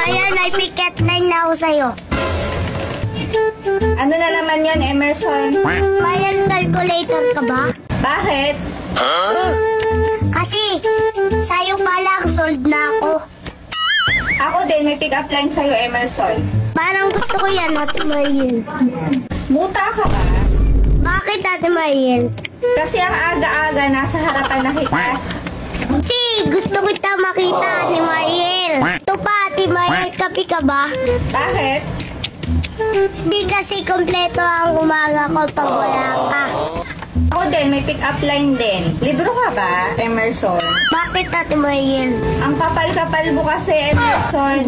Ayan, may picket line na ako sa'yo. Ano na naman yon, Emerson? Mayan, calculator ka ba? Bakit? Kasi, sa'yo palang sold na ako. Ako din, may pick-up line sa'yo, Emerson. Parang gusto ko yan, Ate Mariel. Muta ka ba? Bakit, Ate Mariel? Kasi ang aga-aga nasa harapan na kita. Kasi gusto kita makita, Ate Mariel. Ito pa, Ate Mariel, kape ka ba? Bakit? Di kasi kompleto ang umaga ko pag wala ka. Ako din, may pick-up line din. Libro ka ba, Emerson? Bakit, Ate Mariel? Ang kapal-kapal mo kasi, Emerson.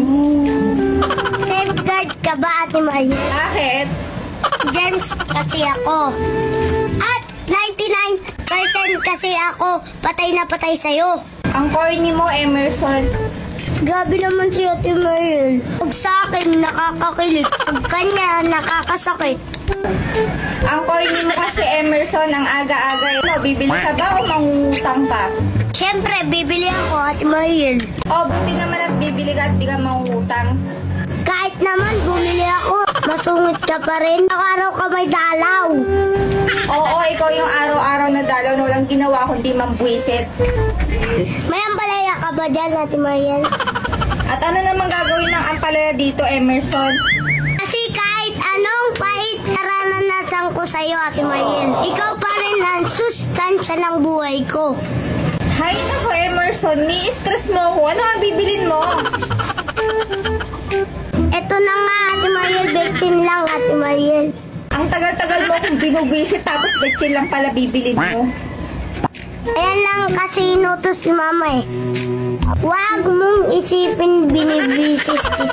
Safeguard ka ba, Ate Mariel? Bakit? Germs kasi ako. At 99% kasi ako patay na patay sa'yo. Ang corny mo, Emerson. Grabe naman si Ate Mariel. Pag sa akin, nakakakilig. Pag kanya, nakakasakit. Ang corny mo kasi, Emerson, ang aga-aga. Bibili ka ba o mangungutang pa? Siyempre, bibili ako, Ate Mariel. O, buti naman at bibili ka at di ka mangungutang. Kahit naman bumili ako, masungit ka pa rin. Araw ka may dalaw. Oo, ikaw yung araw-araw na dalaw na walang ginawa kundi mambwisit. May ampalaya ka ba dyan, Ate Mariel? At ano naman gagawin ng ampalaya dito, Emerson? Kasi kahit anong pahit naranasan ko sa'yo, Ate Mariel, ikaw pa rin ang sustansya ng buhay ko. Hay nako, Emerson, ni-stress mo ako. Ano ang bibilin mo? Eto na nga, Ate Mariel, betchin lang, Ate Mariel. Ang tagal-tagal mo kung binubwisit tapos betchin lang pala bibilin mo. Ayan lang kasi inutos ni Mama eh. Huwag mong isipin binibisit kita.